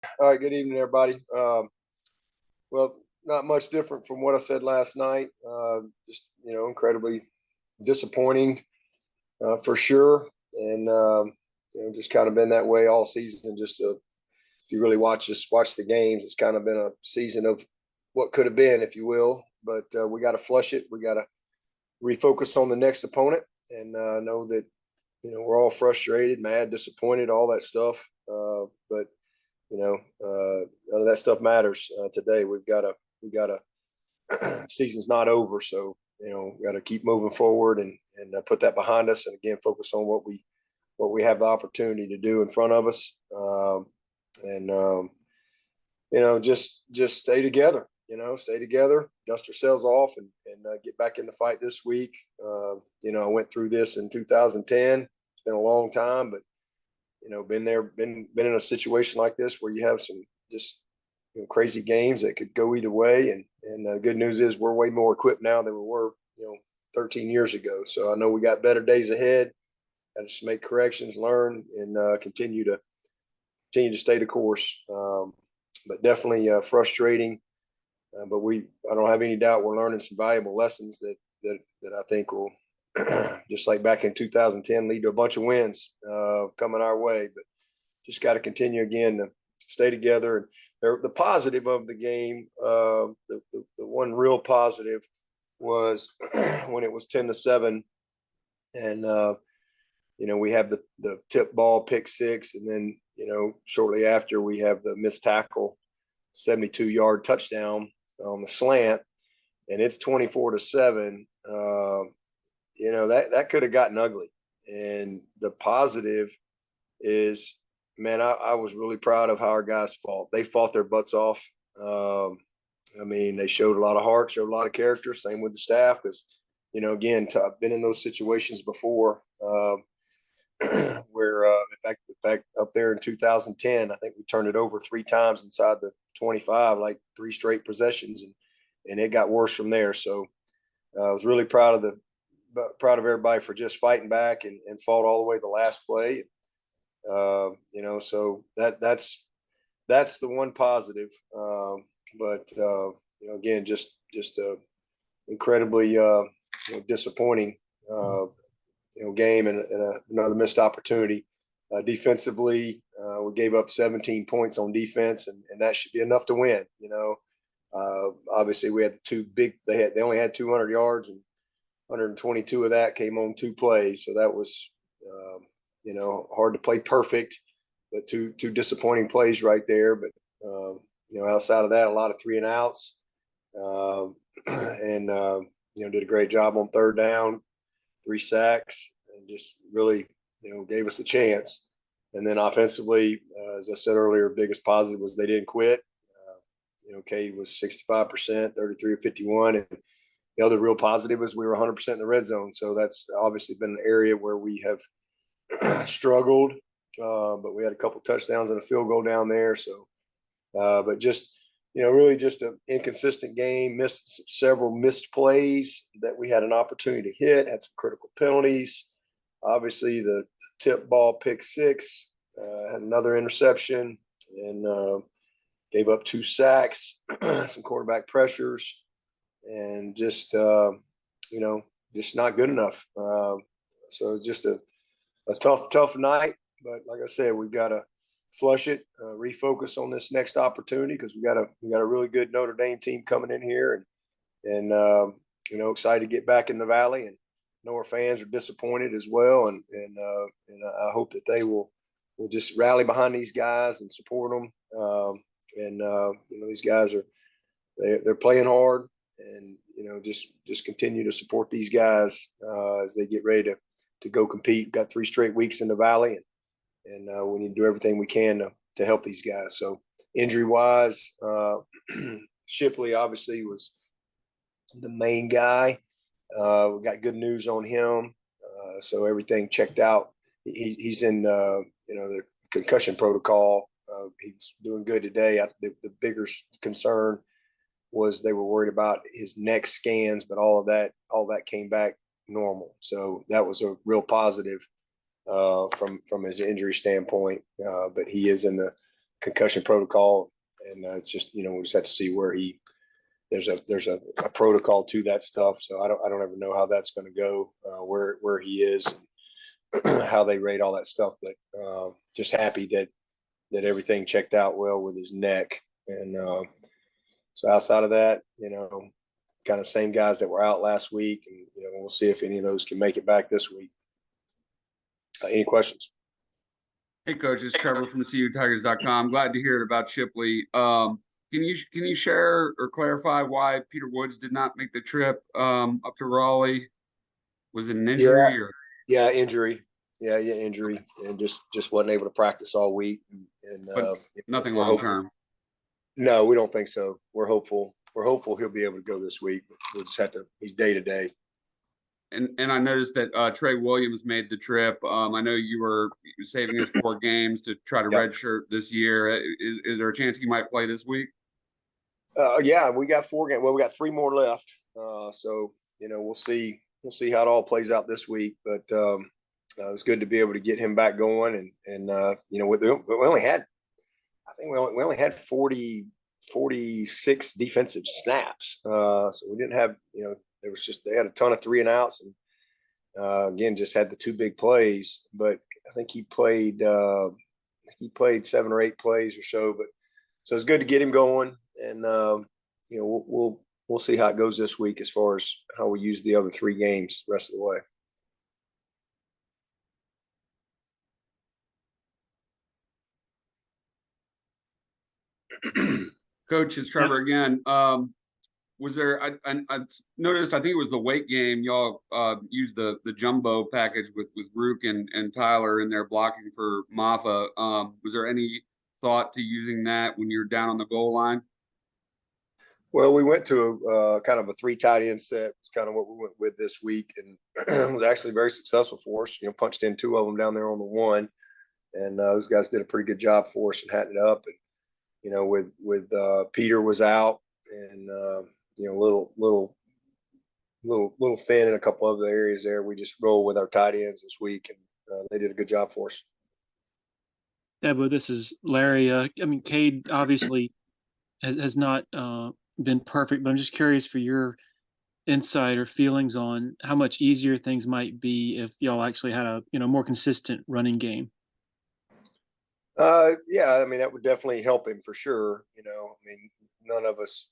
All right, good evening, everybody. Well, not much different from what I said last night. Just incredibly disappointing for sure, and just kind of been that way all season. Just if you really watch the games, it's kind of been a season of what could have been, if you will. But we got to flush it. We got to refocus on the next opponent, and know that we're all frustrated, mad, disappointed, all that stuff. But none of that stuff matters today. We got to season's not over, so we got to keep moving forward and put that behind us, and again focus on what we have the opportunity to do in front of us, and just stay together. Stay together, dust ourselves off, and get back in the fight this week. I went through this in 2010. It's been a long time, but been there, been in a situation like this where you have some just crazy games that could go either way. And the good news is we're way more equipped now than we were 13 years ago. So I know we got better days ahead. Got to just make corrections, learn, and continue to stay the course. But definitely frustrating. But I don't have any doubt we're learning some valuable lessons that I think will, just like back in 2010, lead to a bunch of wins coming our way. But just got to continue again to stay together. And the positive of the game, the one real positive was when it was 10-7, and we have the tip ball pick six, and then shortly after we have the missed tackle 72-yard touchdown on the slant, and it's 24-7. That could have gotten ugly. And the positive is, man, I was really proud of how our guys fought. They fought their butts off. They showed a lot of heart, showed a lot of character. Same with the staff, because, again, I've been in those situations before where, in fact, up there in 2010, I think we turned it over 3 times inside the 25, like 3 straight possessions, and it got worse from there. So I was really proud of everybody for just fighting back and fought all the way to the last play. So that's the one positive. But again, just incredibly disappointing game and another missed opportunity. Defensively, we gave up 17 points on defense, and that should be enough to win. Obviously we had they only had 200 yards, and 122 of that came on 2 plays. So that was, hard to play perfect, but two disappointing plays right there. But, outside of that, a lot of 3 and outs, and did a great job on 3rd down, 3 sacks, and just really, gave us a chance. And then offensively, as I said earlier, biggest positive was they didn't quit. Cade was 65%, 33 of 51. And the other real positive is we were 100% in the red zone. So that's obviously been an area where we have struggled, but we had a couple touchdowns and a field goal down there. So, but just, really just an inconsistent game, missed several missed plays that we had an opportunity to hit, had some critical penalties. Obviously the tip ball pick six, had another interception, and gave up 2 sacks, some quarterback pressures, and just just not good enough. So it's just a tough night. But like I said, we've got to flush it, refocus on this next opportunity, because we got a really good Notre Dame team coming in here, and excited to get back in the Valley. And I know our fans are disappointed as well, and I hope that they will just rally behind these guys and support them. These guys they're playing hard, and just continue to support these guys as they get ready to go compete. We've got 3 straight weeks in the Valley, and we need to do everything we can to help these guys. So injury wise, Shipley obviously was the main guy. We got good news on him, so everything checked out. He's in the concussion protocol. He's doing good today. The bigger concern was they were worried about his neck scans, but all that came back normal. So that was a real positive from his injury standpoint. But he is in the concussion protocol, and it's just we just have to see where there's a protocol to that stuff. So I don't ever know how that's going to go, where he is, and how they rate all that stuff. But just happy that everything checked out well with his neck, and so outside of that, kind of same guys that were out last week, and we'll see if any of those can make it back this week. Any questions? Hey, Coach, it's Trevor from CUTigers.com. Glad to hear it about Shipley. Can you share or clarify why Peter Woods did not make the trip up to Raleigh? Was it an injury? Yeah, injury. Yeah, injury, and just wasn't able to practice all week. And nothing long term. No, we don't think so. We're hopeful. We're hopeful he'll be able to go this week. We'll just have to. He's day to day. And I noticed that Trey Williams made the trip. I know you were saving his 4 games to try to redshirt this year. Is there a chance he might play this week? Yeah, we got 4 games. Well, we got 3 more left. So we'll see. We'll see how it all plays out this week. But it's good to be able to get him back going. And we only had, I think we only had 46 defensive snaps. So we didn't have, they had a ton of 3 and outs, and again, just had the 2 big plays. But I think he played 7 or 8 plays or so. But so it's good to get him going, and we'll see how it goes this week as far as how we use the other 3 games the rest of the way. Coach, it's Trevor again. Was there? I noticed. I think it was the weight game. Y'all used the jumbo package with Rook and Tyler in there blocking for Maffa. Was there any thought to using that when you're down on the goal line? Well, we went to kind of a 3 tight end set. It's kind of what we went with this week, and it was actually very successful for us. Punched in 2 of them down there on the 1, and those guys did a pretty good job for us and had it up. And with Peter was out, and little thin in a couple of the areas there. We just roll with our tight ends this week, and they did a good job for us. Dabo, this is Larry. Cade obviously has not been perfect, but I'm just curious for your insight or feelings on how much easier things might be if y'all actually had a more consistent running game. Yeah, that would definitely help him for sure. None of us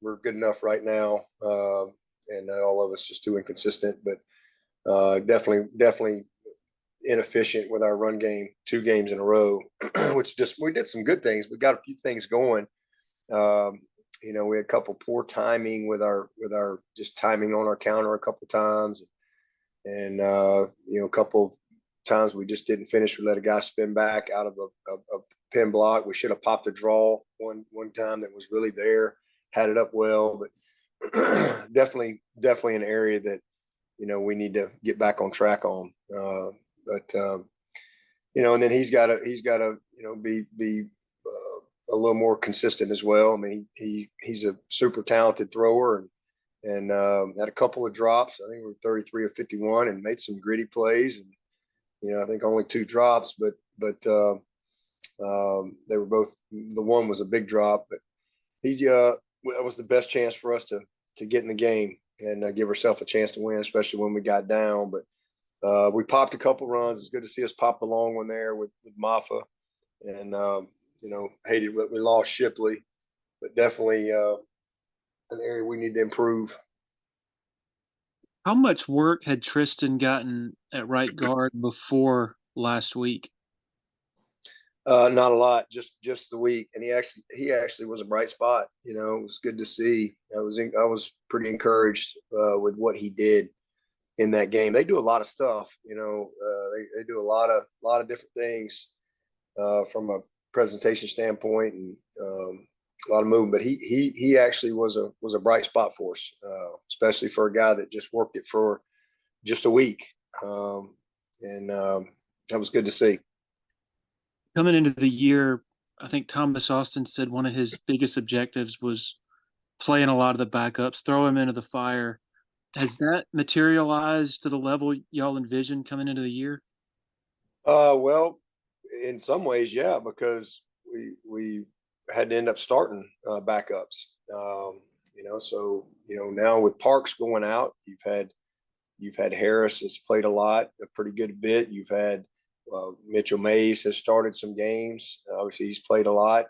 were good enough right now, and all of us just too inconsistent. But definitely inefficient with our run game 2 games in a row, which we did some good things. We got a few things going. We had a couple poor timing with our just timing on our counter a couple times, and a couple times we just didn't finish. We let a guy spin back out of a pin block. We should have popped a draw one time that was really there, had it up well, but definitely an area that we need to get back on track on. And then he's got to be a little more consistent as well. He's a super talented thrower, and had a couple of drops. I think we were 33 of 51 and made some gritty plays, and I think only 2 drops, but they were both. The one was a big drop, but that was the best chance for us to get in the game and give ourselves a chance to win, especially when we got down. But we popped a couple runs. It's good to see us pop a long one there with Maffa, and hated that we lost Shipley, but definitely an area we need to improve. How much work had Tristan gotten at right guard before last week? Not a lot, just the week, and he actually was a bright spot. It was good to see. I was pretty encouraged with what he did in that game. They do a lot of stuff. They do a lot of different things from a presentation standpoint, and a lot of movement. But he actually was a bright spot for us, especially for a guy that just worked it for just a week, and that was good to see. Coming into the year, I think Thomas Austin said one of his biggest objectives was playing a lot of the backups, throw him into the fire. Has that materialized to the level y'all envisioned coming into the year? Well, in some ways, yeah, because we had to end up starting backups. So now with Parks going out, you've had Harris has played a pretty good bit. You've had Mitchell Mays has started some games. Obviously, he's played a lot.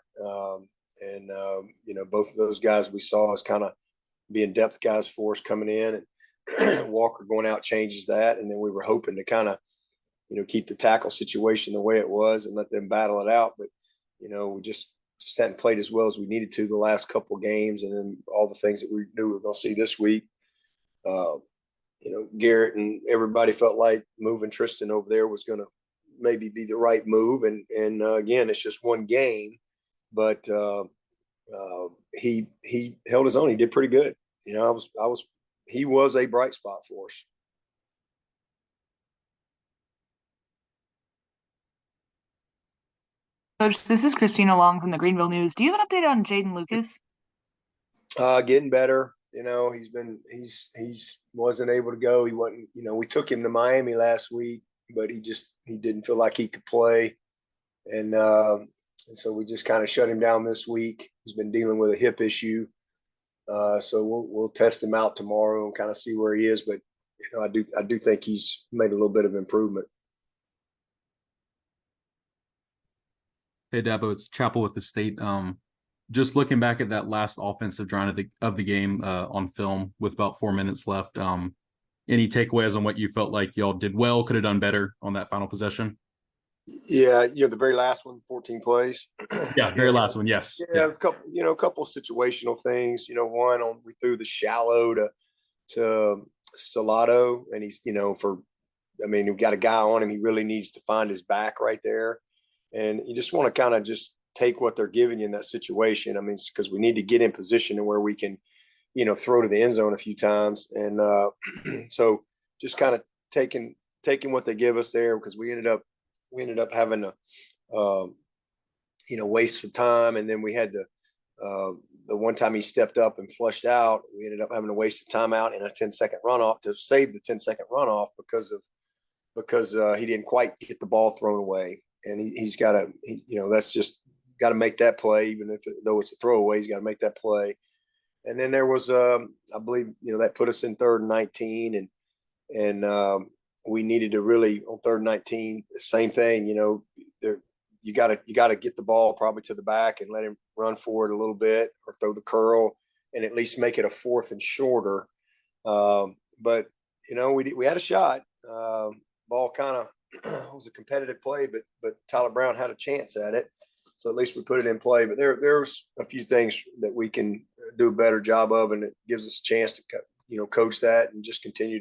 Both of those guys we saw as kind of being depth guys for us coming in, and Walker going out changes that. And then we were hoping to kind of, keep the tackle situation the way it was and let them battle it out. But, we just hadn't played as well as we needed to the last couple of games. And then all the things that we knew we were going to see this week. Garrett and everybody felt like moving Tristan over there was going to maybe be the right move. And again, it's just one game, but he held his own. He did pretty good. He was a bright spot for us. Coach, this is Christina Long from the Greenville News. Do you have an update on Jaden Lucas? Getting better. He's wasn't able to go. He wasn't, we took him to Miami last week, but he didn't feel like he could play. And so we just kind of shut him down this week. He's been dealing with a hip issue. So we'll test him out tomorrow and kind of see where he is. But, I do think he's made a little bit of improvement. Hey, Dabo, it's Chapel with the State. Just looking back at that last offensive drive of the game on film with about 4 minutes left, any takeaways on what you felt like y'all did well, could have done better on that final possession? Yeah, the very last one, 14 plays. Yeah, very last one, yes. Yeah, a couple of situational things. One we threw the shallow to Stellato, and he's, we've got a guy on him. He really needs to find his back right there. And you just want to kind of just take what they're giving you in that situation. Because we need to get in position to where we can, throw to the end zone a few times. And so just kind of taking what they give us there, because we ended up having a, waste of time. And then we had the one time he stepped up and flushed out, we ended up having to waste a timeout and a 10-second runoff to save the 10-second runoff because he didn't quite get the ball thrown away. And he's got to, that's just got to make that play, even though it's a throwaway, he's got to make that play. And then there was, I believe, that put us in 3rd and 19, and we needed to really on 3rd and 19, same thing. You got to get the ball probably to the back and let him run for it a little bit, or throw the curl and at least make it a 4th and shorter. But we had a shot. Ball kind of was a competitive play, but Tyler Brown had a chance at it. So at least we put it in play. But there's a few things that we can do a better job of, and it gives us a chance to coach that and just continue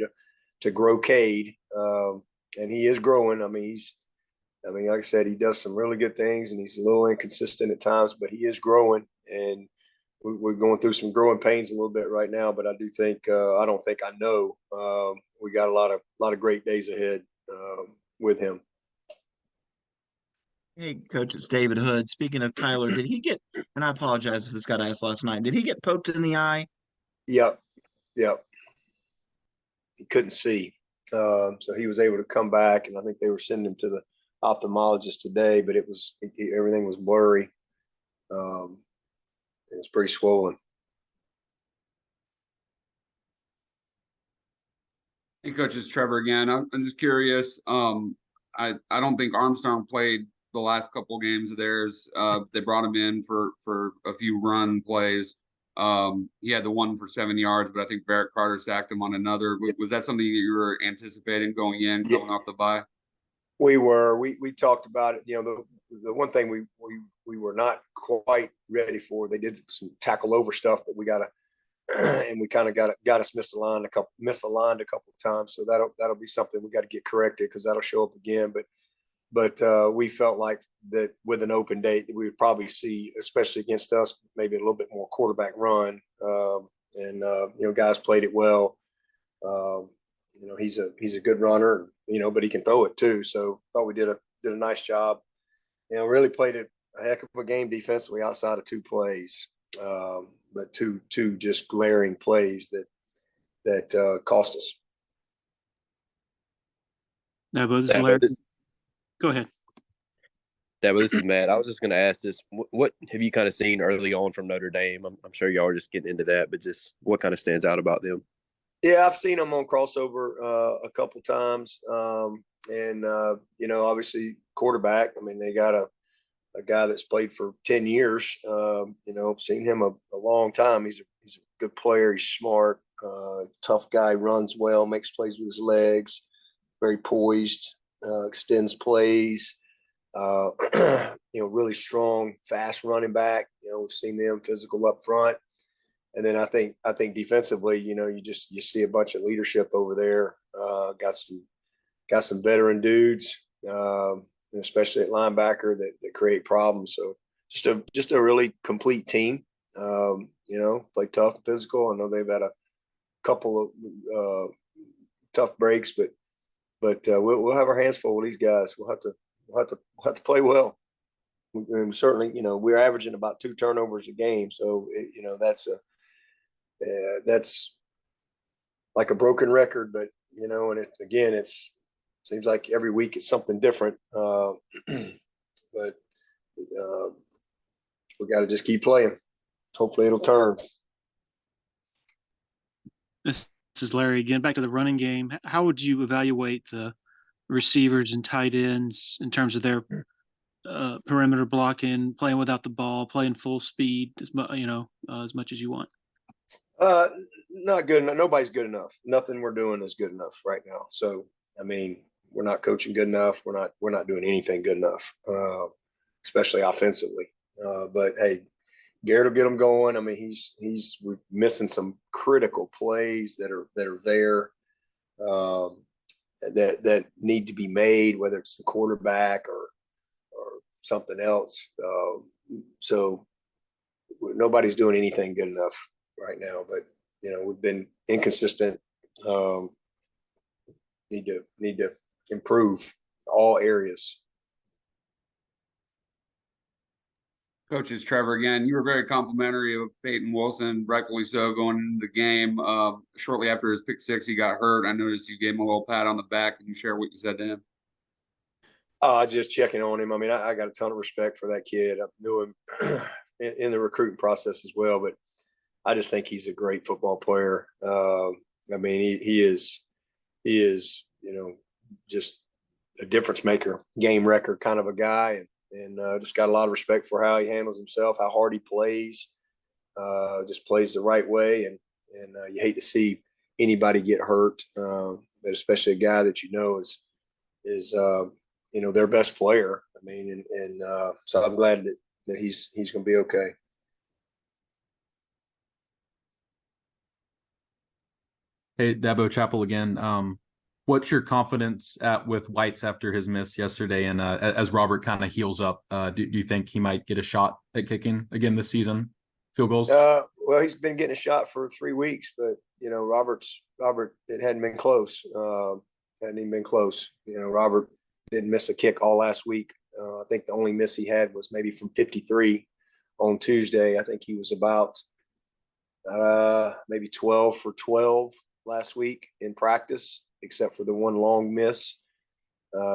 to grow Cade. And he is growing. Like I said, he does some really good things, and he's a little inconsistent at times, but he is growing. And we're going through some growing pains a little bit right now. But I do think I know we got a lot of great days ahead with him. Hey, Coach, it's David Hood. Speaking of Tyler, did he get, and I apologize if this got asked last night, did he get poked in the eye? Yep. He couldn't see. So he was able to come back, and I think they were sending him to the ophthalmologist today, but everything was blurry. It was pretty swollen. Hey, Coach, it's Trevor again. I'm just curious. I don't think Armstrong played the last couple games of theirs. They brought him in for a few run plays. He had the one for 7 yards, but I think Barrett Carter sacked him on another. Was that something that you were anticipating going coming off the bye? We were. We talked about it. The one thing we were not quite ready for. They did some tackle over stuff, but we got to, and we kind of got us misaligned a couple of times. So that'll be something we got to get corrected, because that'll show up again. But we felt like that with an open date that we would probably see, especially against us, maybe a little bit more quarterback run. Guys played it well. He's a good runner, but he can throw it too. So I thought we did a nice job. Really played a heck of a game defensively outside of 2 plays, but two just glaring plays that cost us. No, but this is Larry. Go ahead. Dabo, this is Matt. I was just going to ask this. What have you kind of seen early on from Notre Dame? I'm sure y'all are just getting into that, but just what kind of stands out about them? Yeah, I've seen them on crossover a couple times. Obviously quarterback. I mean, they got a guy that's played for 10 years. Seen him a long time. He's a good player. He's smart, tough guy, runs well, makes plays with his legs, very poised, extends plays. Really strong, fast running back. We've seen them physical up front. And then I think defensively, you see a bunch of leadership over there. Got some veteran dudes, especially at linebacker that create problems. So just a really complete team. Play tough and physical. I know they've had a couple of tough breaks, but we'll have our hands full with these guys. We'll have to play well. And certainly, we're averaging about 2 turnovers a game. So that's like a broken record, but it seems like every week it's something different. But we got to just keep playing. Hopefully it'll turn. This is Larry again. Back to the running game. How would you evaluate the receivers and tight ends in terms of their perimeter blocking, playing without the ball, playing full speed as much as you want? Not good enough. Nobody's good enough. Nothing we're doing is good enough right now. So, I mean, we're not coaching good enough. We're not doing anything good enough, especially offensively. But hey, Garrett will get them going. I mean, we're missing some critical plays that are there that need to be made, whether it's the quarterback or something else. So nobody's doing anything good enough right now, but we've been inconsistent. Need to improve all areas. Coaches, Trevor again. You were very complimentary of Peyton Wilson, rightfully so, going into the game. Shortly after his pick 6, he got hurt. I noticed you gave him a little pat on the back. Can you share what you said to him? Just checking on him. I mean, I got a ton of respect for that kid. I knew him in the recruiting process as well, but I just think he's a great football player. I mean, he is, just a difference maker, game record kind of a guy, and just got a lot of respect for how he handles himself, how hard he plays, just plays the right way. And you hate to see anybody get hurt, but especially a guy that is their best player. I mean, so I'm glad that he's going to be okay. Hey, Dabo, Chapel again. What's your confidence with Whites after his miss yesterday? And as Robert kind of heals up, do you think he might get a shot at kicking again this season? Field goals? Well, he's been getting a shot for 3 weeks, but Robert, it hadn't been close. Hadn't even been close. Robert didn't miss a kick all last week. I think the only miss he had was maybe from 53 on Tuesday. I think he was about maybe 12 for 12 last week in practice, except for the one long miss.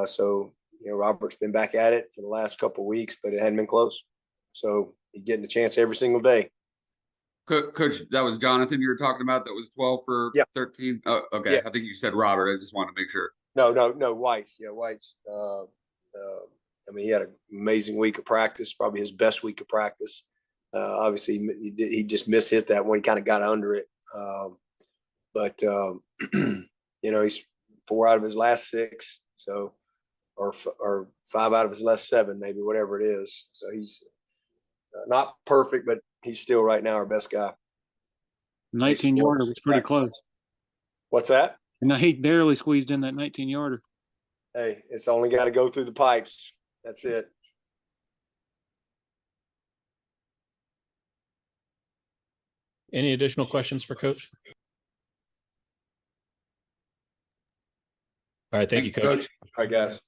So Robert's been back at it for the last couple of weeks, but it hadn't been close. So he's getting a chance every single day. Coach, that was Jonathan you were talking about. That was 12 for 13. Oh, okay. Yeah. I think you said Robert. I just wanted to make sure. No, Whites. Yeah, Whites. I mean, he had an amazing week of practice, probably his best week of practice. Obviously, he just mishit that one. He kind of got under it. But he's 4 out of his last 6, so or 5 out of his last 7, maybe, whatever it is. So he's not perfect, but he's still right now our best guy. 19-yarder was pretty close. What's that? No, he barely squeezed in that 19-yarder. Hey, it's only got to go through the pipes. That's it. Any additional questions for Coach? All right, thank you, Coach. All right, guys.